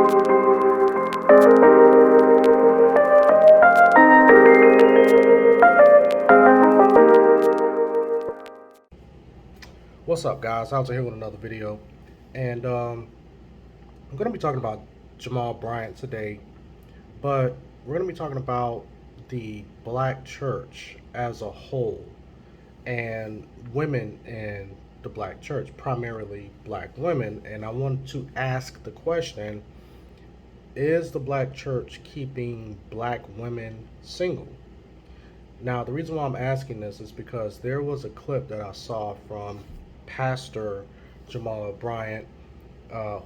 What's up, guys? How's it here with another video? And I'm going to be talking about Jamal Bryant today, but we're going to be talking about the black church as a whole and women in the black church, primarily black women. And I want to ask the question, is the black church keeping black women single? Now, the reason why I'm asking this is because there was a clip that I saw from Pastor Jamal Bryant,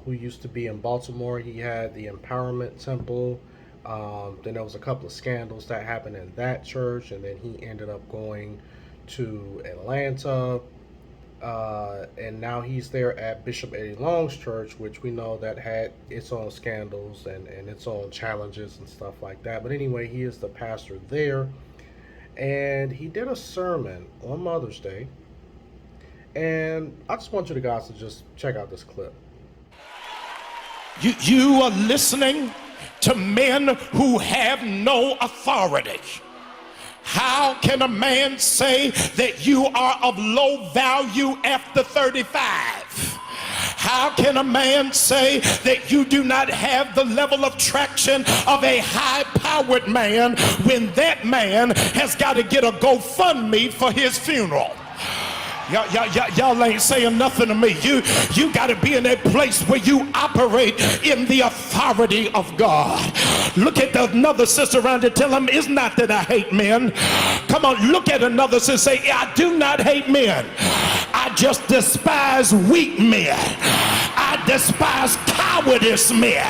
who used to be in Baltimore. He had the Empowerment Temple. Then there was a couple of scandals that happened in that church, and then he ended up going to Atlanta. And now he's there at Bishop Eddie Long's church, which we know that had its own scandals and its own challenges and stuff like that. But anyway, he is the pastor there. And he did a sermon on Mother's Day. And I just want you guys to just check out this clip. You are listening to men who have no authority. How can a man say that you are of low value after 35? How can a man say that you do not have the level of traction of a high-powered man when that man has got to get a GoFundMe for his funeral? Y'all ain't saying nothing to me. You got to be in a place where you operate in the authority of God. Look at another sister around you. Tell them, it's not that I hate men. Come on, look at another sister. Say, I do not hate men. I just despise weak men. I despise cowardice men.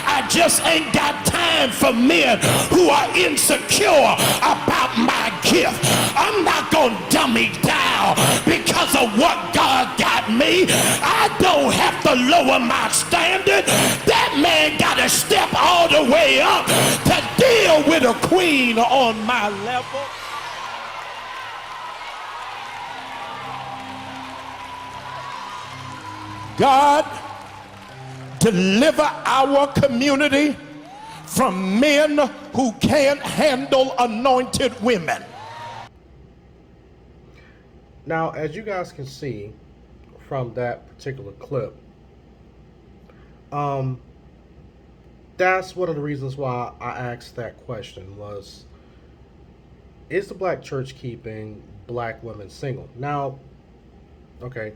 I just ain't got time for men who are insecure about my gift. I'm not gonna dummy down because of what God got me. I don't have to lower my standard. That man gotta step all the way up to deal with a queen on my level. God, deliver our community from men who can't handle anointed women. Now, as you guys can see from that particular clip, that's one of the reasons why I asked that question was, is the black church keeping black women single? Now, okay,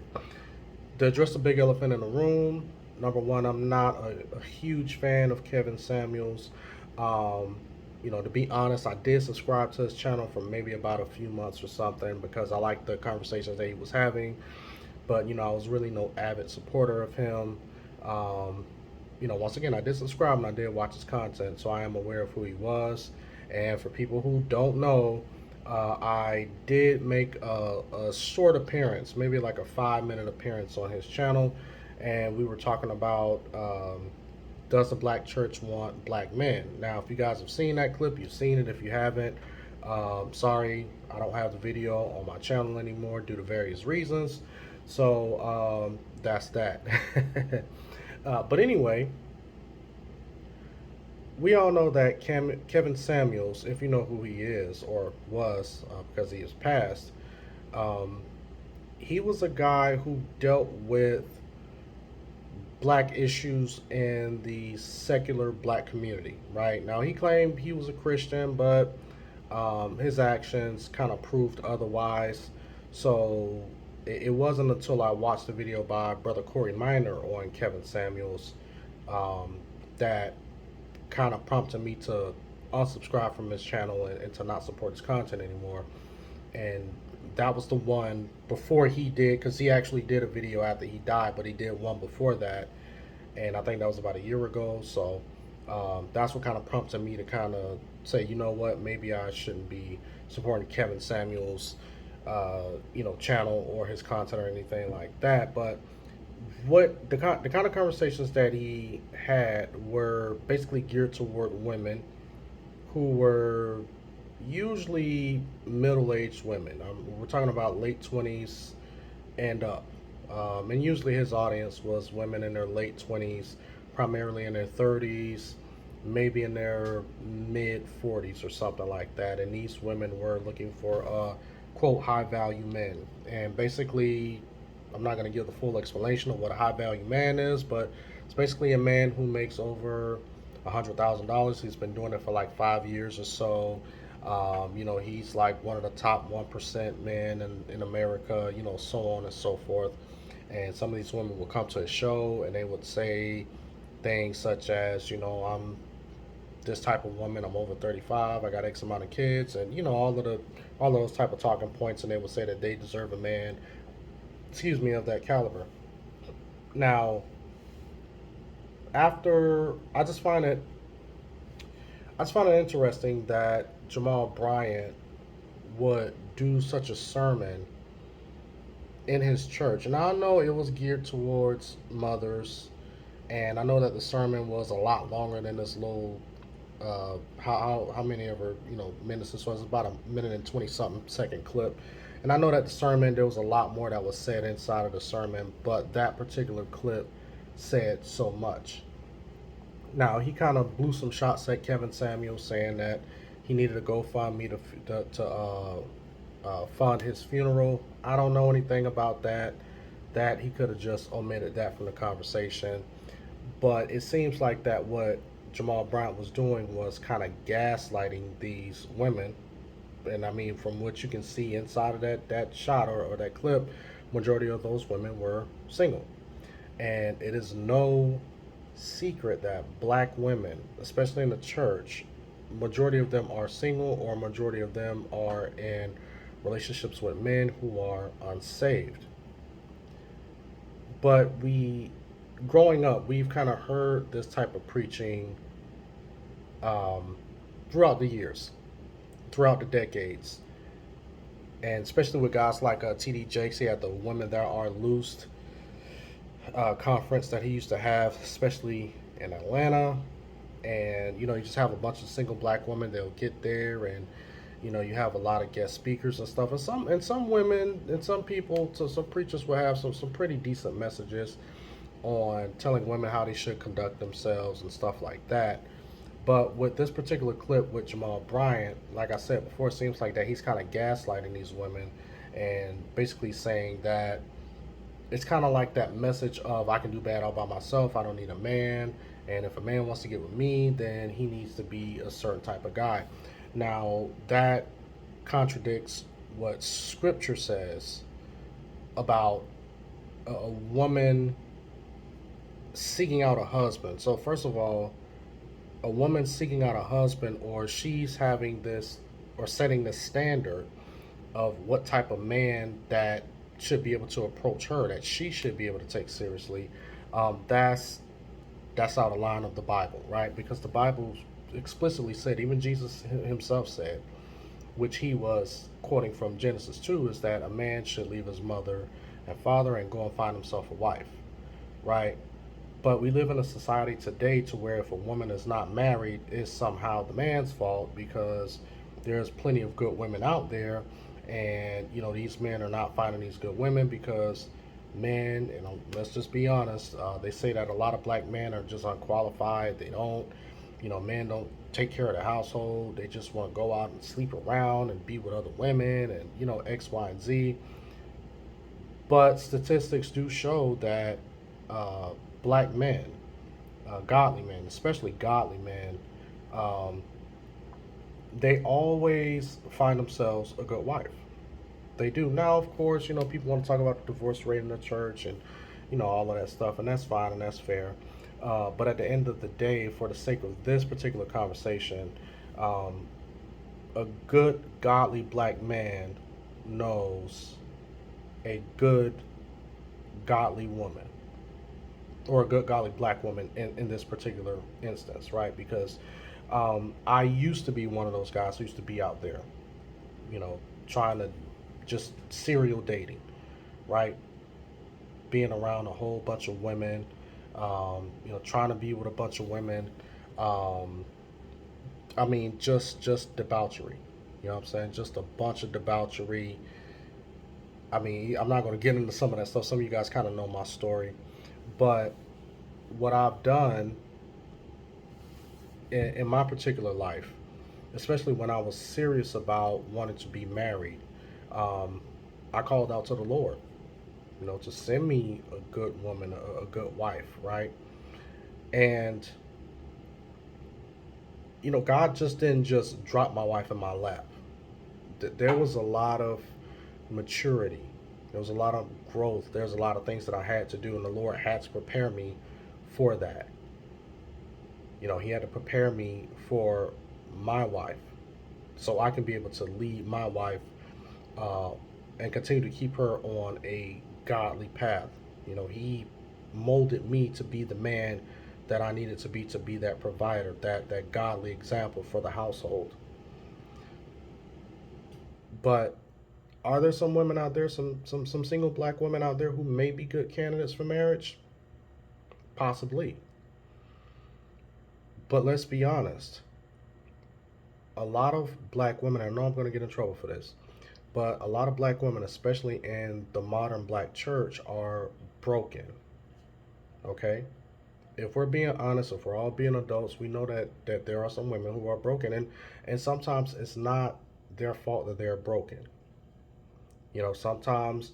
to address the big elephant in the room, number one, I'm not a huge fan of Kevin Samuels. You know, to be honest, I did subscribe to his channel for maybe about a few months or something because I liked the conversations that he was having. But, you know, I was really no avid supporter of him. You know, once again, I did subscribe and I did watch his content, so I am aware of who he was. And for people who don't know, I did make a short appearance, maybe like a 5-minute appearance on his channel. And we were talking about, does the black church want black men? Now, if you guys have seen that clip, you've seen it. If you haven't, sorry, I don't have the video on my channel anymore due to various reasons. So that's that. But anyway, we all know that Kevin Samuels, if you know who he is or was, because he is passed, he was a guy who dealt with black issues in the secular black community, right? Now, he claimed he was a Christian, but his actions kind of proved otherwise. So it wasn't until I watched the video by Brother Corey Minor on Kevin Samuels that kind of prompted me to unsubscribe from his channel and to not support his content anymore. And that was the one before he did, because he actually did a video after he died, but he did one before that, and I think that was about a year ago. So that's what kind of prompted me to kind of say, you know what, maybe I shouldn't be supporting Kevin Samuels you know, channel or his content or anything like that. But what the kind of conversations that he had were basically geared toward women who were usually middle-aged women. We're talking about late 20s and up. And usually his audience was women in their late 20s, primarily in their 30s, maybe in their mid 40s or something like that. And these women were looking for quote high value men. And basically, I'm not going to give the full explanation of what a high value man is, but it's basically a man who makes over $100,000. He's been doing it for like 5 years or so. He's like one of the top 1% men in America, so on and so forth. And some of these women would come to a show and they would say things such as, I'm this type of woman, I'm over 35, I got X amount of kids, and all those type of talking points, and they would say that they deserve a man, of that caliber. Now, after I just find it interesting that Jamal Bryant would do such a sermon in his church. And I know it was geared towards mothers, and I know that the sermon was a lot longer than this little how many ever minutes this was. About a minute and 20 something second clip. And I know that the sermon, there was a lot more that was said inside of the sermon, but that particular clip said so much. Now he kind of blew some shots at Kevin Samuels, saying that he needed a GoFundMe to fund his funeral. I don't know anything about that. That he could have just omitted that from the conversation. But it seems like that what Jamal Bryant was doing was kind of gaslighting these women. And I mean, from what you can see inside of that shot or that clip, majority of those women were single. And it is no secret that black women, especially in the church, majority of them are single or majority of them are in relationships with men who are unsaved. But growing up, we've kind of heard this type of preaching um, throughout the years, throughout the decades, and especially with guys like T.D. Jakes. He had the Women That Are Loosed conference that he used to have, especially in Atlanta. And you just have a bunch of single black women. They'll get there, and you have a lot of guest speakers and stuff. And some women and some people, so some preachers will have some pretty decent messages on telling women how they should conduct themselves and stuff like that. But with this particular clip with Jamal Bryant, like I said before, it seems like that he's kind of gaslighting these women and basically saying that it's kind of like that message of I can do bad all by myself. I don't need a man. And if a man wants to get with me, then he needs to be a certain type of guy. Now, that contradicts what scripture says about a woman seeking out a husband. So, first of all, a woman seeking out a husband, or she's having this or setting the standard of what type of man that should be able to approach her, that she should be able to take seriously. That's out of line of the Bible, right? Because the Bible explicitly said, even Jesus himself said, which he was quoting from Genesis 2, is that a man should leave his mother and father and go and find himself a wife, right? But we live in a society today to where if a woman is not married, it's somehow the man's fault because there's plenty of good women out there. And, these men are not finding these good women because men, let's just be honest, they say that a lot of black men are just unqualified. They don't, men don't take care of the household. They just want to go out and sleep around and be with other women and, X, Y, and Z. But statistics do show that black men, godly men, especially godly men, they always find themselves a good wife. They do. Now, of course, people want to talk about the divorce rate in the church and, all of that stuff, and that's fine and that's fair. But at the end of the day, for the sake of this particular conversation, a good, godly black man knows a good, godly woman, or a good, godly black woman in this particular instance, right? Because I used to be one of those guys who used to be out there, trying to just serial dating, right? Being around a whole bunch of women, trying to be with a bunch of women. I mean, just debauchery. You know what I'm saying? Just a bunch of debauchery. I mean, I'm not going to get into some of that stuff. Some of you guys kind of know my story. But what I've done in my particular life, especially when I was serious about wanting to be married, um, I called out to the Lord, to send me a good woman, a good wife, right? And God just didn't just drop my wife in my lap. There was a lot of maturity. There was a lot of growth. There's a lot of things that I had to do, and the Lord had to prepare me for that. He had to prepare me for my wife so I can be able to lead my wife uh, and continue to keep her on a godly path. He molded me to be the man that I needed to be that provider, that godly example for the household. But are there some women out there, some single black women out there who may be good candidates for marriage? Possibly. But let's be honest. A lot of black women, I know I'm going to get in trouble for this, but a lot of black women, especially in the modern black church, are broken. Okay? If we're being honest, if we're all being adults, we know that there are some women who are broken, and sometimes it's not their fault that they're broken. Sometimes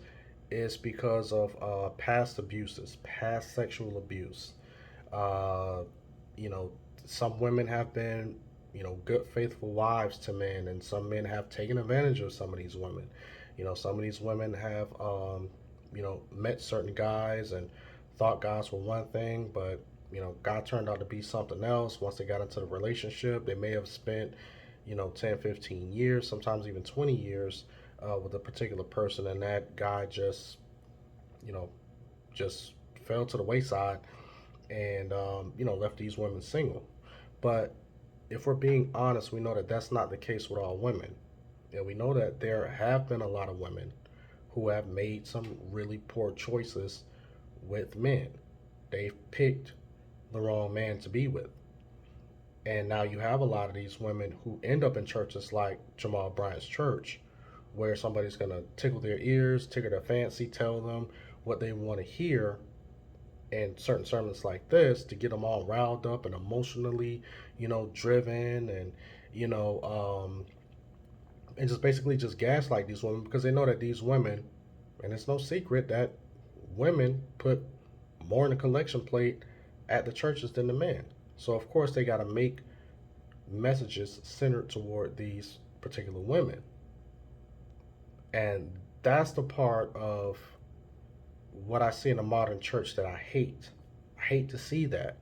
it's because of past abuses, past sexual abuse. Uh, you know, some women have been, good, faithful wives to men, and some men have taken advantage of some of these women. Some of these women have, met certain guys and thought guys were one thing, but, God turned out to be something else. Once they got into the relationship, they may have spent, 10, 15 years, sometimes even 20 years with a particular person, and that guy just, you know, just fell to the wayside and left these women single. But if we're being honest, we know that that's not the case with all women, and we know that there have been a lot of women who have made some really poor choices with men. They've picked the wrong man to be with, and now you have a lot of these women who end up in churches like Jamal Bryant's church, where somebody's gonna tickle their ears, tickle their fancy, tell them what they want to hear, and certain sermons like this to get them all riled up and emotionally, driven, and you know, and just basically just gaslight these women because they know that these women, and it's no secret that women put more in the collection plate at the churches than the men. So of course they got to make messages centered toward these particular women, and that's the part of what I see in the modern church that I hate. I hate to see that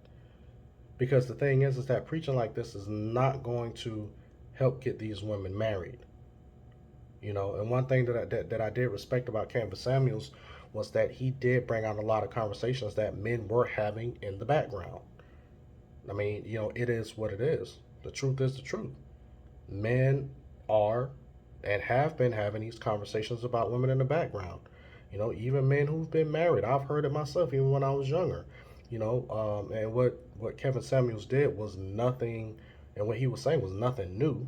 because the thing is that preaching like this is not going to help get these women married. And one thing that I did respect about Canvas Samuels was that he did bring out a lot of conversations that men were having in the background. I mean, it is what it is. The truth is the truth. Men are and have been having these conversations about women in the background. Even men who've been married. I've heard it myself, even when I was younger. And what Kevin Samuels did was nothing, and what he was saying was nothing new.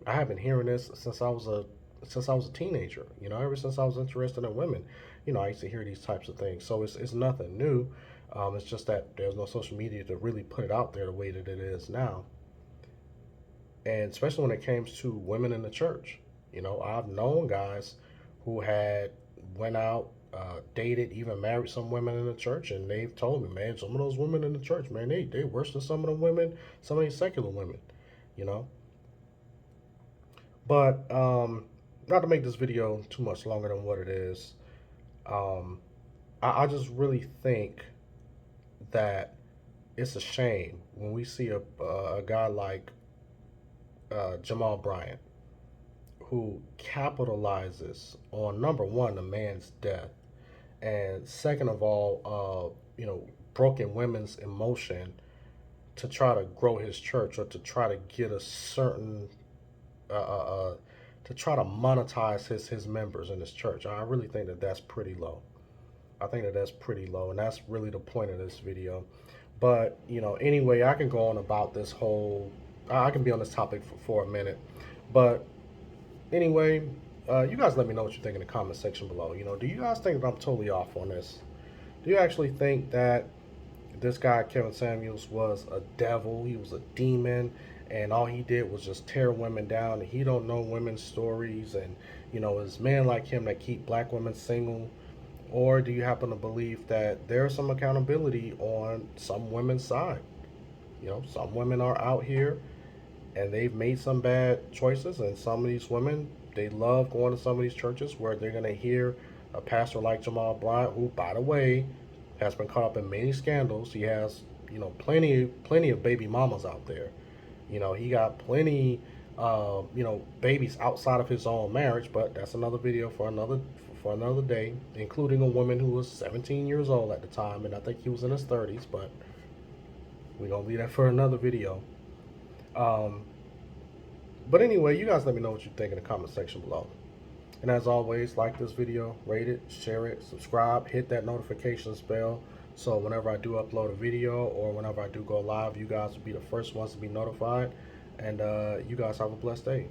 I have been hearing this since I was a teenager. Ever since I was interested in women, I used to hear these types of things. So it's nothing new. It's just that there's no social media to really put it out there the way that it is now, and especially when it comes to women in the church. I've known guys who had went out, dated, even married some women in the church, and they've told me, man, some of those women in the church, man, they worse than some of the women, some of these secular women, you know. But not to make this video too much longer than what it is, um, I just really think that it's a shame when we see a guy like Jamal Bryant who capitalizes on, number one, a man's death, and second of all, broken women's emotion to try to grow his church or to try to get a certain uh, uh, uh, to try to monetize his members in his church. I really think that that's pretty low. I think that that's pretty low, and that's really the point of this video. But anyway, I can go on about this whole. I can be on this topic for a minute, but anyway, you guys let me know what you think in the comment section below. Do you guys think that I'm totally off on this? Do you actually think that this guy Kevin Samuels was a devil. He was a demon, and all he did was just tear women down. And he don't know women's stories, and it's men like him that keep black women single. Or do you happen to believe that there's some accountability on some women's side? Some women are out here and they've made some bad choices, and some of these women, they love going to some of these churches where they're going to hear a pastor like Jamal Bryant, who, by the way, has been caught up in many scandals. He has, plenty of baby mamas out there. He got plenty, babies outside of his own marriage. But that's another video for another day, including a woman who was 17 years old at the time, and I think he was in his 30s. But we're gonna leave that for another video. Um, but anyway, you guys let me know what you think in the comment section below. And as always, like this video, rate it, share it, subscribe, hit that notifications bell, so whenever I do upload a video or whenever I do go live, you guys will be the first ones to be notified. And you guys have a blessed day.